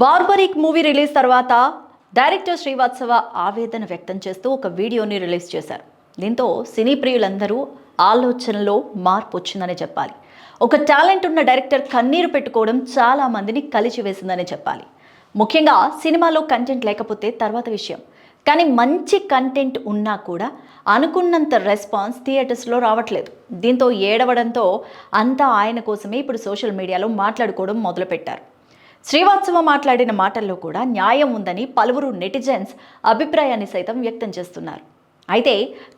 Barbaric movie release తర్వాత director Srivastava ఆవేదన వ్యక్తం చేస్తూ ఒక వీడియోని రిలీజ్ చేశారు. దీంతో సినీ ప్రియులందరూ ఆలోచనలో మార్పు వచ్చిందని చెప్పాలి. ఒక టాలెంట్ ఉన్న డైరెక్టర్ కన్నీరు పెట్టుకోవడం చాలా మందిని కలిచివేసిందని చెప్పాలి. ముఖ్యంగా సినిమాలో కంటెంట్ లేకపోతే తర్వాత విషయం, కానీ మంచి కంటెంట్ ఉన్నా కూడా అనుకున్నంత రెస్పాన్స్ థియేటర్స్లో రావట్లేదు. దీంతో ఏడవడంతో అంతా ఆయన కోసమే ఇప్పుడు సోషల్ మీడియాలో మాట్లాడుకోవడం మొదలుపెట్టారు. శ్రీవాత్సవ మాట్లాడిన మాటల్లో కూడా న్యాయం ఉందని పలువురు నెటిజన్స్ అభిప్రాయాన్ని సైతం వ్యక్తం చేస్తున్నారు. అయితే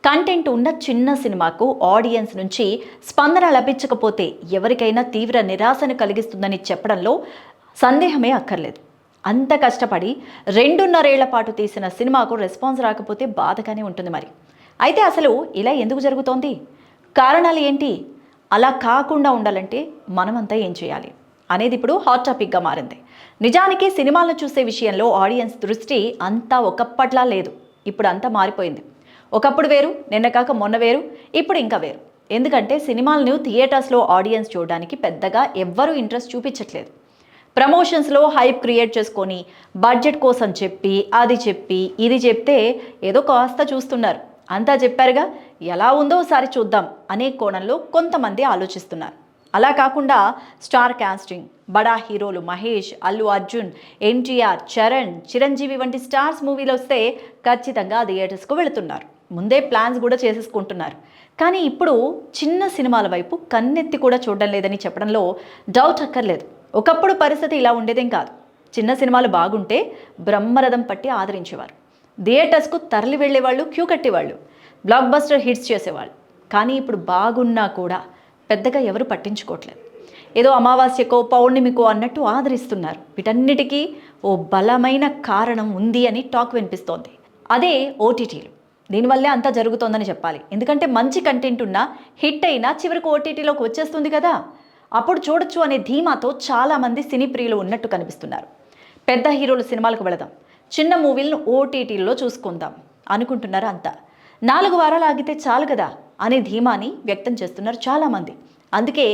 కంటెంట్ ఉన్న చిన్న సినిమాకు ఆడియన్స్ నుంచి స్పందన లభించకపోతే ఎవరికైనా తీవ్ర నిరాశను కలిగిస్తుందని చెప్పడంలో సందేహమే అక్కర్లేదు. అంత కష్టపడి 2.5 ఏళ్ల పాటు తీసిన సినిమాకు రెస్పాన్స్ రాకపోతే బాధగానే ఉంటుంది. మరి అయితే అసలు ఇలా ఎందుకు జరుగుతోంది? కారణాలు ఏంటి? అలా కాకుండా ఉండాలంటే మనమంతా ఏం చేయాలి అనేది ఇప్పుడు హాట్ టాపిక్గా మారింది. నిజానికి సినిమాలను చూసే విషయంలో ఆడియన్స్ దృష్టి అంతా ఒకప్పట్లా లేదు. ఇప్పుడు అంతా మారిపోయింది. ఒకప్పుడు వేరు, నిన్న కాక మొన్న వేరు, ఇప్పుడు ఇంకా వేరు. ఎందుకంటే సినిమాలను థియేటర్స్లో ఆడియన్స్ చూడడానికి పెద్దగా ఎవ్వరూ ఇంట్రెస్ట్ చూపించట్లేదు. ప్రమోషన్స్లో హైప్ క్రియేట్ చేసుకొని బడ్జెట్ కోసం చెప్పి ఇది చెప్తే ఏదో కాస్త చూస్తున్నారు. అంతా చెప్పారుగా, ఎలా ఉందో ఒకసారి చూద్దాం అనే కోణంలో కొంతమంది ఆలోచిస్తున్నారు. అలా కాకుండా స్టార్ కాస్టింగ్, బడా హీరోలు మహేష్, అల్లు అర్జున్, ఎన్టీఆర్, చరణ్, చిరంజీవి వంటి స్టార్స్ మూవీలు వస్తే ఖచ్చితంగా థియేటర్స్కు వెళుతున్నారు. ముందే ప్లాన్స్ కూడా చేసేసుకుంటున్నారు. కానీ ఇప్పుడు చిన్న సినిమాల వైపు కన్నెత్తి కూడా చూడడం లేదని చెప్పడంలో డౌట్ అక్కర్లేదు. ఒకప్పుడు పరిస్థితి ఇలా ఉండేదేం కాదు. చిన్న సినిమాలు బాగుంటే బ్రహ్మరథం పట్టి ఆదరించేవారు. థియేటర్స్కు తరలి వెళ్ళేవాళ్ళు, క్యూ కట్టేవాళ్ళు, బ్లాక్ బస్టర్ హిట్స్ చేసేవాళ్ళు. కానీ ఇప్పుడు బాగున్నా కూడా పెద్దగా ఎవరు పట్టించుకోవట్లేదు. ఏదో అమావాస్యకో పౌర్ణమికో అన్నట్టు ఆదరిస్తున్నారు. వీటన్నిటికీ ఓ బలమైన కారణం ఉంది అని టాక్ వినిపిస్తోంది. అదే ఓటీటీలు. దీనివల్లే అంతా జరుగుతోందని చెప్పాలి. ఎందుకంటే మంచి కంటెంట్ ఉన్నా, హిట్ అయినా చివరికి ఓటీటీలోకి వచ్చేస్తుంది కదా, అప్పుడు చూడొచ్చు అనే ధీమాతో చాలామంది సినీ ప్రియులు ఉన్నట్టు కనిపిస్తున్నారు. పెద్ద హీరోల సినిమాలకు వెళదాం, చిన్న మూవీలను ఓటీటీల్లో చూసుకుందాం అనుకుంటున్నారు అంతా. 4 వారాలు ఆగితే చాలు కదా అనే ధీమాని వ్యక్తం చేస్తున్నారు చాలామంది. అందుకే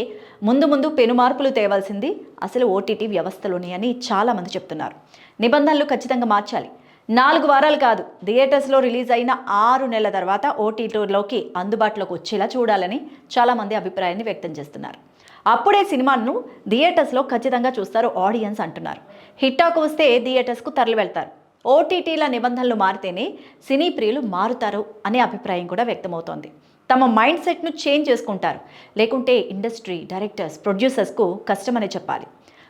ముందు పెను మార్పులు తేవాల్సింది అసలు ఓటీటీ వ్యవస్థలోనే అని చాలామంది చెప్తున్నారు. నిబంధనలు ఖచ్చితంగా మార్చాలి. 4 వారాలు కాదు, థియేటర్స్లో రిలీజ్ అయిన 6 నెలల తర్వాత ఓటీటీలోకి అందుబాటులోకి వచ్చేలా చూడాలని చాలామంది అభిప్రాయాన్ని వ్యక్తం చేస్తున్నారు. అప్పుడే సినిమాను థియేటర్స్లో ఖచ్చితంగా చూస్తారు ఆడియన్స్ అంటున్నారు. హిట్టాకు వస్తే థియేటర్స్కు తరలి వెళ్తారు. ఓటీటీల నిబంధనలు మారితేనే సినీ ప్రియులు మారుతారు అనే అభిప్రాయం కూడా వ్యక్తమవుతోంది. తమ మైండ్ సెట్ను చేంజ్ చేసుకుంటారు. లేకుంటే ఇండస్ట్రీ, డైరెక్టర్స్, ప్రొడ్యూసర్స్కు కష్టమనే చెప్పాలి.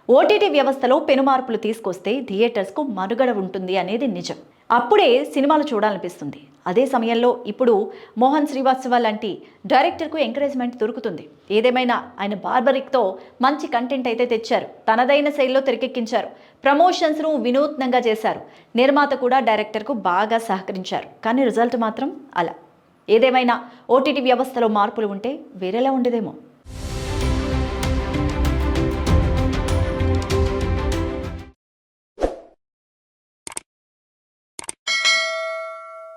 ఓటీటీ వ్యవస్థలో పెనుమార్పులు తీసుకొస్తే థియేటర్స్కు మనుగడ ఉంటుంది అనేది నిజం. అప్పుడే సినిమాలు చూడాలనిపిస్తుంది. అదే సమయంలో ఇప్పుడు మోహన్ శ్రీవాత్సవ లాంటి డైరెక్టర్కు ఎంకరేజ్మెంట్ దొరుకుతుంది. ఏదేమైనా ఆయన బార్బరిక్తో మంచి కంటెంట్ అయితే తెచ్చారు. తనదైన శైలిలో తెరకెక్కించారు. ప్రమోషన్స్ను వినూత్నంగా చేశారు. నిర్మాత కూడా డైరెక్టర్కు బాగా సహకరించారు. కానీ రిజల్ట్ మాత్రం అలా. ఏదేమైనా ఓటీటీ వ్యవస్థలో మార్పులు ఉంటే వేరేలా ఉండేదేమో.